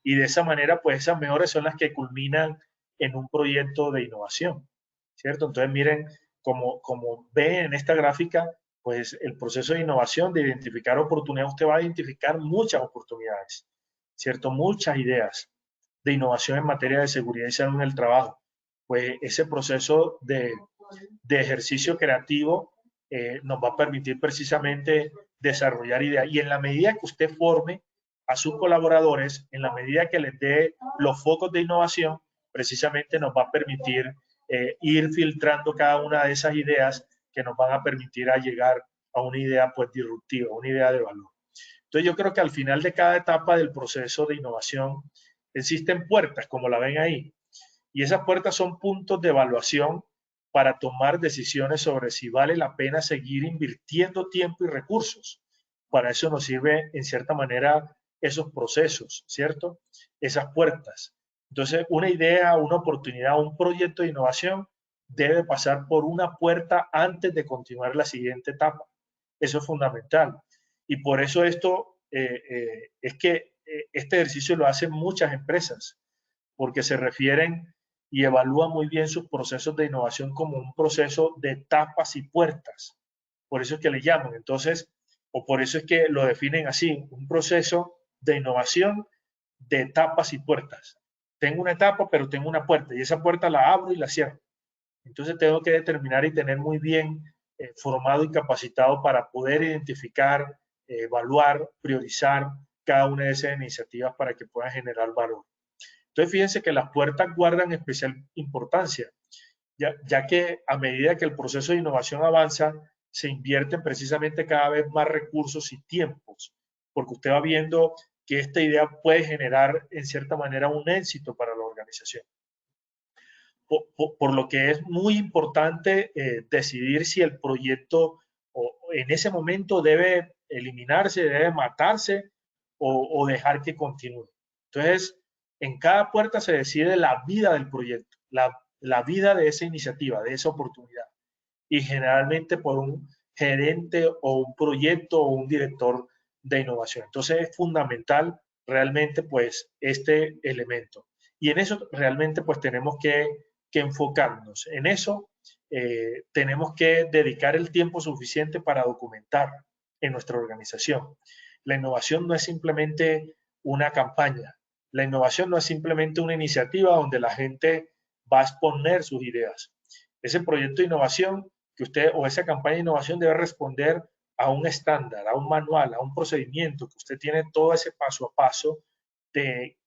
Y de esa manera, pues esas mejores son las que culminan en un proyecto de innovación, ¿cierto? Entonces, miren, como ven en esta gráfica, pues el proceso de innovación, de identificar oportunidades, usted va a identificar muchas oportunidades, ¿cierto? Muchas ideas de innovación en materia de seguridad y salud en el trabajo. Pues ese proceso de ejercicio creativo nos va a permitir precisamente desarrollar ideas. Y en la medida que usted forme a sus colaboradores, en la medida que les dé los focos de innovación, precisamente nos va a permitir ir filtrando cada una de esas ideas que nos van a permitir a llegar a una idea pues disruptiva, una idea de valor. Entonces yo creo que al final de cada etapa del proceso de innovación existen puertas, como la ven ahí, Y esas puertas son puntos de evaluación para tomar decisiones sobre si vale la pena seguir invirtiendo tiempo y recursos. Para eso nos sirve, en cierta manera, esos procesos, ¿cierto? Esas puertas. Entonces, una idea, una oportunidad, un proyecto de innovación debe pasar por una puerta antes de continuar la siguiente etapa. Eso es fundamental. Y por eso esto es que este ejercicio lo hacen muchas empresas, porque se refieren y evalúan muy bien sus procesos de innovación como un proceso de etapas y puertas. Por eso es que le llaman. Entonces, o por eso es que lo definen así, un proceso de innovación de etapas y puertas. Tengo una etapa, pero tengo una puerta, y esa puerta la abro y la cierro. Entonces tengo que determinar y tener muy bien formado y capacitado para poder identificar, evaluar, priorizar cada una de esas iniciativas para que puedan generar valor. Entonces fíjense que las puertas guardan especial importancia, ya que a medida que el proceso de innovación avanza, se invierten precisamente cada vez más recursos y tiempos, porque usted va viendo que esta idea puede generar en cierta manera un éxito para la organización. Por lo que es muy importante decidir si el proyecto en ese momento debe eliminarse, debe matarse o dejar que continúe. Entonces, en cada puerta se decide la vida del proyecto, la vida de esa iniciativa, de esa oportunidad. Y generalmente por un gerente o un proyecto o un director de innovación. Entonces es fundamental realmente pues este elemento. Y en eso realmente pues tenemos que enfocarnos. En eso tenemos que dedicar el tiempo suficiente para documentar en nuestra organización. La innovación no es simplemente una campaña. La innovación no es simplemente una iniciativa donde la gente va a exponer sus ideas. Ese proyecto de innovación que usted o esa campaña de innovación debe responder a un estándar, a un manual, a un procedimiento, que usted tiene todo ese paso a paso de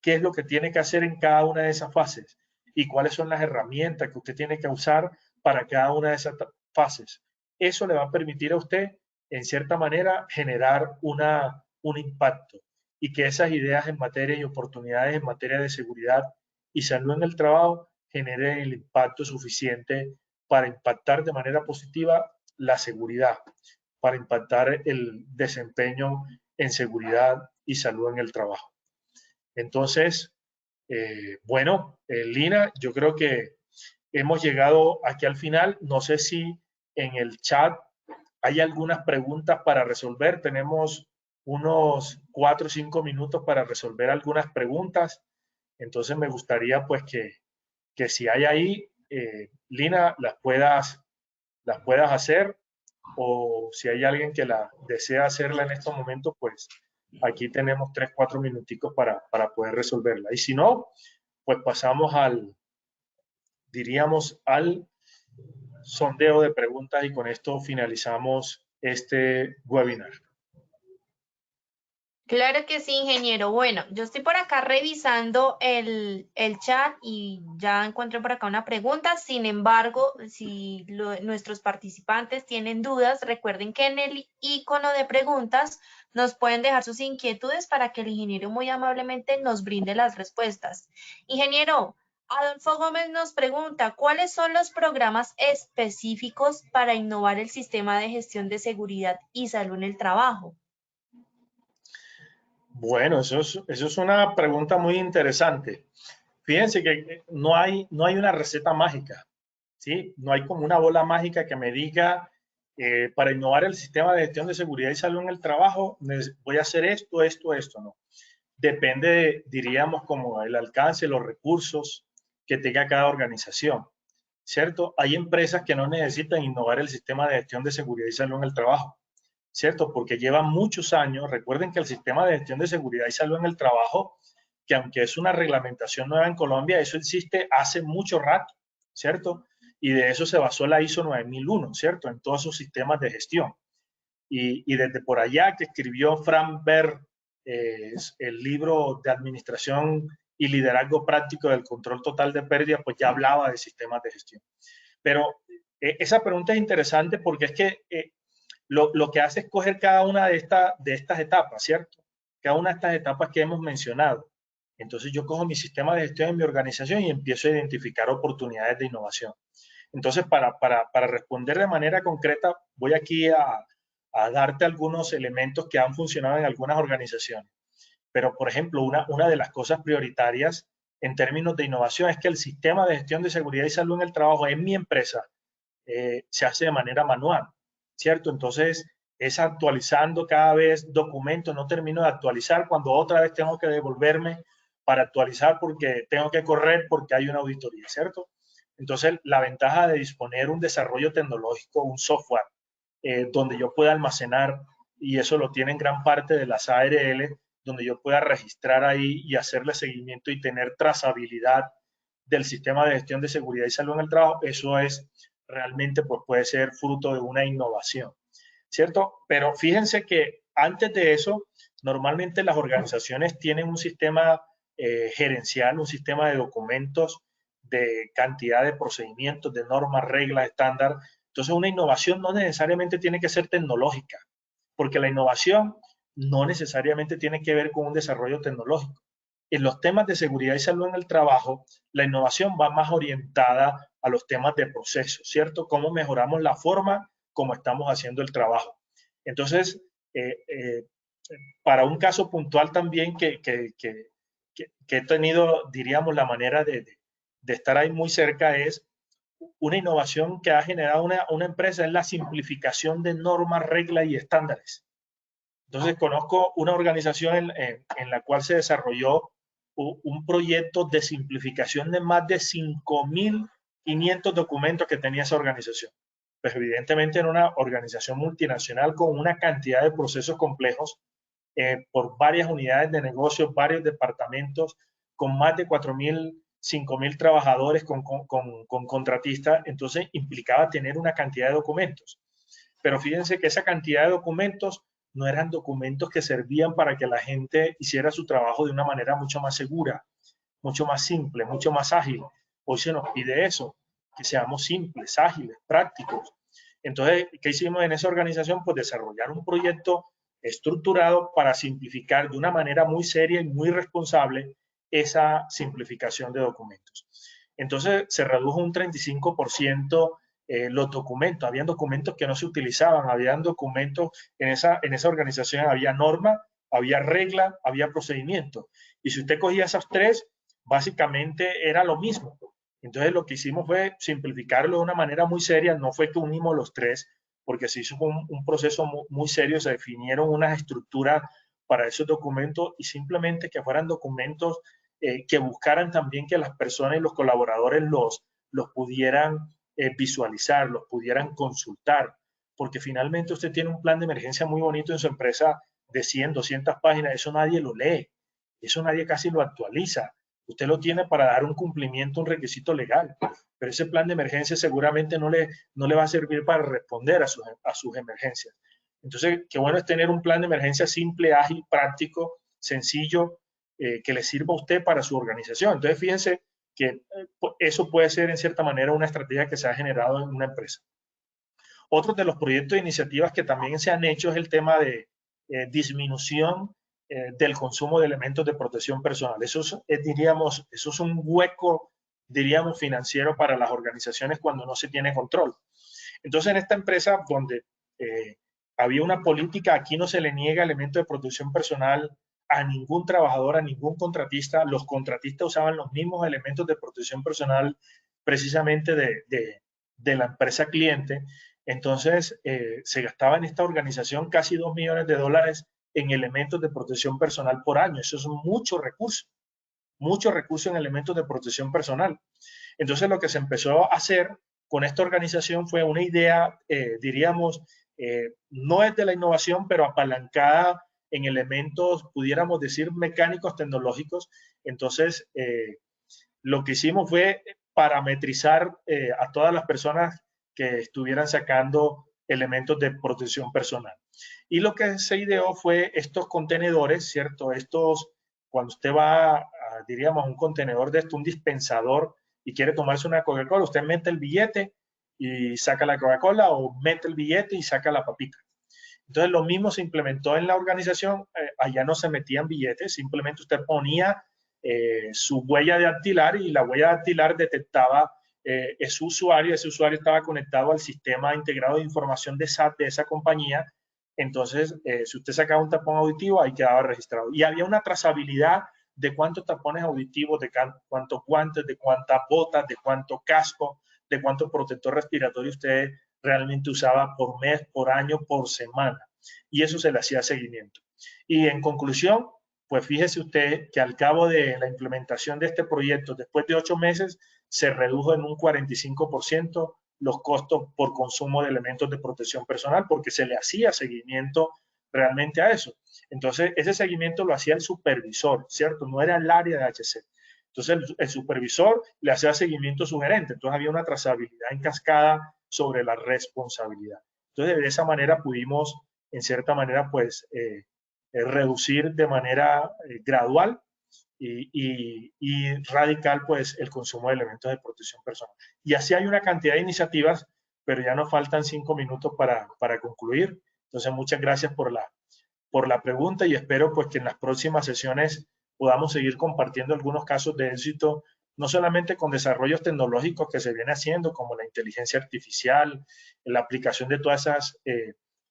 qué es lo que tiene que hacer en cada una de esas fases y cuáles son las herramientas que usted tiene que usar para cada una de esas fases. Eso le va a permitir a usted, en cierta manera, generar un impacto y que esas ideas en materia y oportunidades en materia de seguridad y salud en el trabajo generen el impacto suficiente para impactar de manera positiva la seguridad, para impactar el desempeño en seguridad y salud en el trabajo. Entonces, bueno, Lina, yo creo que hemos llegado aquí al final. No sé si en el chat hay algunas preguntas para resolver. Tenemos unos 4 o 5 minutos para resolver algunas preguntas. Entonces me gustaría pues que si hay ahí, Lina, las puedas hacer, o si hay alguien que la desea hacerla en estos momentos, pues aquí tenemos 3, 4 minuticos para poder resolverla. Y si no, pues pasamos diríamos, al sondeo de preguntas y con esto finalizamos este webinar. Claro que sí, ingeniero. Bueno, yo estoy por acá revisando el chat y ya encuentro por acá una pregunta. Sin embargo, si nuestros participantes tienen dudas, recuerden que en el icono de preguntas nos pueden dejar sus inquietudes para que el ingeniero muy amablemente nos brinde las respuestas. Ingeniero, Adolfo Gómez nos pregunta, ¿cuáles son los programas específicos para innovar el sistema de gestión de seguridad y salud en el trabajo? Bueno, eso es una pregunta muy interesante. Fíjense que no hay una receta mágica, ¿sí? No hay como una bola mágica que me diga, para innovar el sistema de gestión de seguridad y salud en el trabajo, voy a hacer esto, esto, esto, no. Depende, diríamos, como el alcance, los recursos que tenga cada organización, ¿cierto? Hay empresas que no necesitan innovar el sistema de gestión de seguridad y salud en el trabajo, ¿cierto? Porque llevan muchos años. Recuerden que el sistema de gestión de seguridad y salud en el trabajo, que aunque es una reglamentación nueva en Colombia, eso existe hace mucho rato, ¿cierto? Y de eso se basó la ISO 9001, ¿cierto? En todos sus sistemas de gestión. Y desde por allá que escribió Frank Baer, el libro de administración y liderazgo práctico del control total de pérdidas, pues ya hablaba de sistemas de gestión. Pero esa pregunta es interesante porque es que lo que hace es coger cada una de estas etapas, ¿cierto? Cada una de estas etapas que hemos mencionado. Entonces yo cojo mi sistema de gestión en mi organización y empiezo a identificar oportunidades de innovación. Entonces, para responder de manera concreta, voy aquí a darte algunos elementos que han funcionado en algunas organizaciones. Pero, por ejemplo, una de las cosas prioritarias en términos de innovación es que el sistema de gestión de seguridad y salud en el trabajo en mi empresa se hace de manera manual, ¿cierto? Entonces, es actualizando cada vez documentos, no termino de actualizar cuando otra vez tengo que devolverme para actualizar porque tengo que correr porque hay una auditoría, ¿cierto? Entonces, la ventaja de disponer un desarrollo tecnológico, un software, donde yo pueda almacenar, y eso lo tienen gran parte de las ARL, donde yo pueda registrar ahí y hacerle seguimiento y tener trazabilidad del sistema de gestión de seguridad y salud en el trabajo, eso es realmente, pues puede ser fruto de una innovación, ¿cierto? Pero fíjense que antes de eso, normalmente las organizaciones tienen un sistema gerencial, un sistema de documentos, de cantidad de procedimientos, de normas, reglas, estándar. Entonces, una innovación no necesariamente tiene que ser tecnológica, porque la innovación no necesariamente tiene que ver con un desarrollo tecnológico. En los temas de seguridad y salud en el trabajo, la innovación va más orientada a los temas de proceso, ¿cierto? Cómo mejoramos la forma como estamos haciendo el trabajo. Entonces, eh, eh, para un caso puntual también que he tenido, diríamos, la manera de estar ahí muy cerca es una innovación que ha generado una empresa, es la simplificación de normas, reglas y estándares. Entonces, conozco una organización en la cual se desarrolló un proyecto de simplificación de más de 5.500 documentos que tenía esa organización. Pues evidentemente en una organización multinacional con una cantidad de procesos complejos por varias unidades de negocio, varios departamentos, con más de 4.000, 5.000 trabajadores con contratistas, entonces implicaba tener una cantidad de documentos. Pero fíjense que esa cantidad de documentos no eran documentos que servían para que la gente hiciera su trabajo de una manera mucho más segura, mucho más simple, mucho más ágil. Hoy se nos pide eso, que seamos simples, ágiles, prácticos. Entonces, ¿qué hicimos en esa organización? Pues desarrollar un proyecto estructurado para simplificar de una manera muy seria y muy responsable esa simplificación de documentos. Entonces, se redujo un 35% los documentos. Habían documentos que no se utilizaban, habían documentos en esa organización, había norma, había regla, había procedimiento. Y si usted cogía esas tres, básicamente era lo mismo. Entonces lo que hicimos fue simplificarlo de una manera muy seria, no fue que unimos los tres, porque se hizo un proceso muy serio, se definieron unas estructuras para esos documentos y simplemente que fueran documentos que buscaran también que las personas y los colaboradores los pudieran visualizar, los pudieran consultar, porque finalmente usted tiene un plan de emergencia muy bonito en su empresa de 100, 200 páginas, eso nadie lo lee, eso nadie casi lo actualiza. Usted lo tiene para dar un cumplimiento, un requisito legal, pero ese plan de emergencia seguramente no le va a servir para responder a sus emergencias. Entonces, qué bueno es tener un plan de emergencia simple, ágil, práctico, sencillo, que le sirva a usted para su organización. Entonces, fíjense que eso puede ser en cierta manera una estrategia que se ha generado en una empresa. Otro de los proyectos e iniciativas que también se han hecho es el tema de disminución del consumo de elementos de protección personal. Eso es un hueco, diríamos, financiero para las organizaciones cuando no se tiene control. Entonces, en esta empresa donde había una política, aquí no se le niega elementos de protección personal a ningún trabajador, a ningún contratista. Los contratistas usaban los mismos elementos de protección personal precisamente de la empresa cliente. Entonces, se gastaba en esta organización casi $2 millones en elementos de protección personal por año. Eso es mucho recurso en elementos de protección personal. Entonces, lo que se empezó a hacer con esta organización fue una idea, diríamos, no es de la innovación, pero apalancada en elementos, pudiéramos decir, mecánicos, tecnológicos. Entonces, lo que hicimos fue parametrizar a todas las personas que estuvieran sacando elementos de protección personal. Y lo que se ideó fue estos contenedores, ¿cierto? Cuando usted va, diríamos, a un contenedor de esto, un dispensador, y quiere tomarse una Coca-Cola, usted mete el billete y saca la Coca-Cola o mete el billete y saca la papita. Entonces lo mismo se implementó en la organización, allá no se metían billetes, simplemente usted ponía su huella dactilar y la huella dactilar detectaba ese usuario estaba conectado al sistema integrado de información de SAT de esa compañía. Entonces, si usted sacaba un tapón auditivo, ahí quedaba registrado. Y había una trazabilidad de cuántos tapones auditivos, de cuántos guantes, de cuántas botas, de cuánto casco, de cuánto protector respiratorio usted realmente usaba por mes, por año, por semana. Y eso se le hacía seguimiento. Y en conclusión, pues fíjese usted que al cabo de la implementación de este proyecto, después de 8 meses, se redujo en un 45% los costos por consumo de elementos de protección personal, porque se le hacía seguimiento realmente a eso. Entonces, ese seguimiento lo hacía el supervisor, ¿cierto? No era el área de HC. Entonces, el supervisor le hacía seguimiento a su gerente. Entonces, había una trazabilidad en cascada sobre la responsabilidad. Entonces, de esa manera pudimos, en cierta manera, pues, reducir de manera gradual y radical, pues, el consumo de elementos de protección personal. Y así hay una cantidad de iniciativas, pero ya nos faltan 5 minutos para concluir. Entonces, muchas gracias por la pregunta y espero pues que en las próximas sesiones podamos seguir compartiendo algunos casos de éxito, no solamente con desarrollos tecnológicos que se viene haciendo, como la inteligencia artificial, la aplicación de todas esas,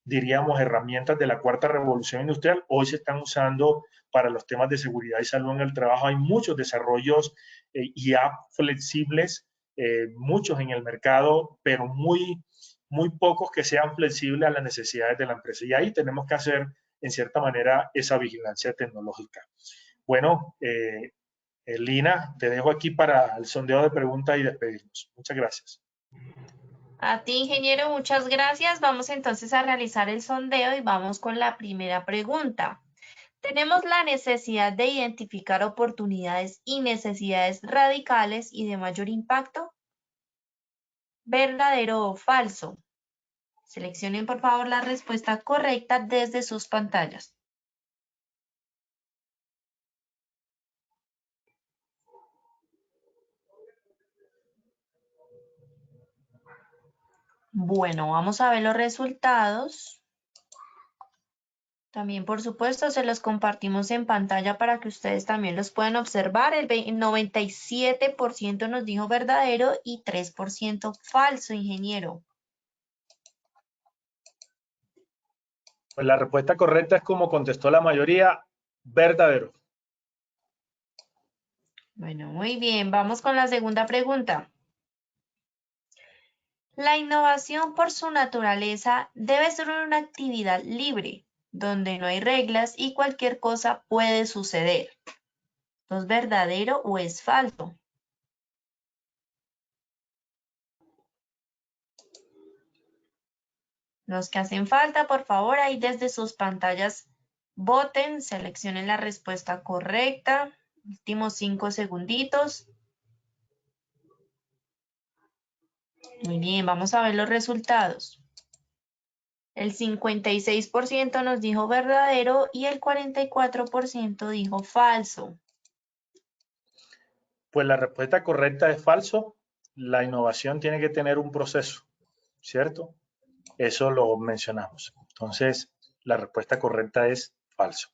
diríamos, herramientas de la cuarta revolución industrial, hoy se están usando para los temas de seguridad y salud en el trabajo. Hay muchos desarrollos ya flexibles, muchos en el mercado, pero muy pocos que sean flexibles a las necesidades de la empresa. Y ahí tenemos que hacer en cierta manera, esa vigilancia tecnológica. Bueno, Lina, te dejo aquí para el sondeo de preguntas y despedirnos. Muchas gracias. A ti, ingeniero, muchas gracias. Vamos entonces a realizar el sondeo y vamos con la primera pregunta. Tenemos la necesidad de identificar oportunidades y necesidades radicales y de mayor impacto. ¿Verdadero o falso? Seleccionen por favor la respuesta correcta desde sus pantallas. Bueno, vamos a ver los resultados. También, por supuesto, se los compartimos en pantalla para que ustedes también los puedan observar. El 97% nos dijo verdadero y 3% falso, ingeniero. Pues la respuesta correcta es como contestó la mayoría, verdadero. Bueno, muy bien. Vamos con la segunda pregunta. La innovación por su naturaleza debe ser una actividad libre, donde no hay reglas y cualquier cosa puede suceder. ¿Es verdadero o es falso? Los que hacen falta, por favor, ahí desde sus pantallas voten, seleccionen la respuesta correcta. Últimos 5 segunditos. Muy bien, vamos a ver los resultados. El 56% nos dijo verdadero y el 44% dijo falso. Pues la respuesta correcta es falso. La innovación tiene que tener un proceso, ¿cierto? Eso lo mencionamos. Entonces, la respuesta correcta es falso.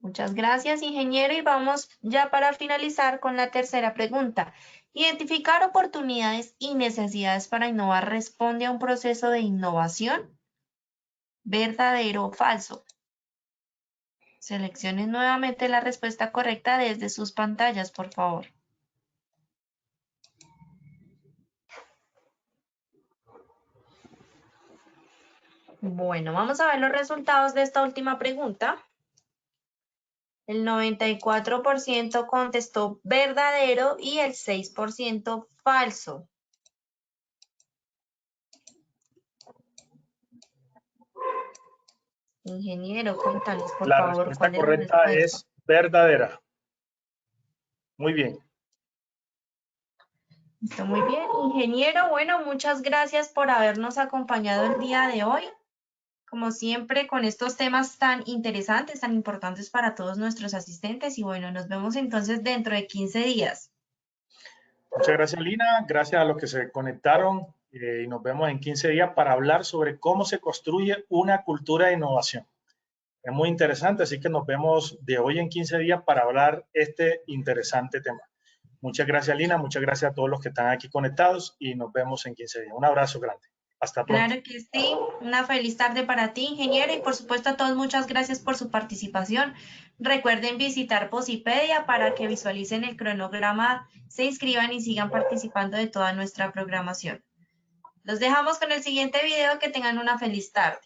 Muchas gracias, ingeniero. Y vamos ya para finalizar con la tercera pregunta. ¿Identificar oportunidades y necesidades para innovar responde a un proceso de innovación? ¿Verdadero o falso? Seleccionen nuevamente la respuesta correcta desde sus pantallas, por favor. Bueno, vamos a ver los resultados de esta última pregunta. El 94% contestó verdadero y el 6% falso. Ingeniero, cuéntanos, por La favor, respuesta cuál es la correcta respuesta. es verdadera. Muy bien. Está muy bien, ingeniero. Bueno, muchas gracias por habernos acompañado el día de hoy. Como siempre, con estos temas tan interesantes, tan importantes para todos nuestros asistentes. Y bueno, nos vemos entonces dentro de 15 días. Muchas gracias, Lina. Gracias a los que se conectaron y nos vemos en 15 días para hablar sobre cómo se construye una cultura de innovación. Es muy interesante, así que nos vemos de hoy en 15 días para hablar este interesante tema. Muchas gracias, Lina. Muchas gracias a todos los que están aquí conectados y nos vemos en 15 días. Un abrazo grande. Hasta pronto. Claro que sí. Una feliz tarde para ti, ingeniero, y por supuesto a todos muchas gracias por su participación. Recuerden visitar Posipedia para que visualicen el cronograma, se inscriban y sigan participando de toda nuestra programación. Los dejamos con el siguiente video. Que tengan una feliz tarde.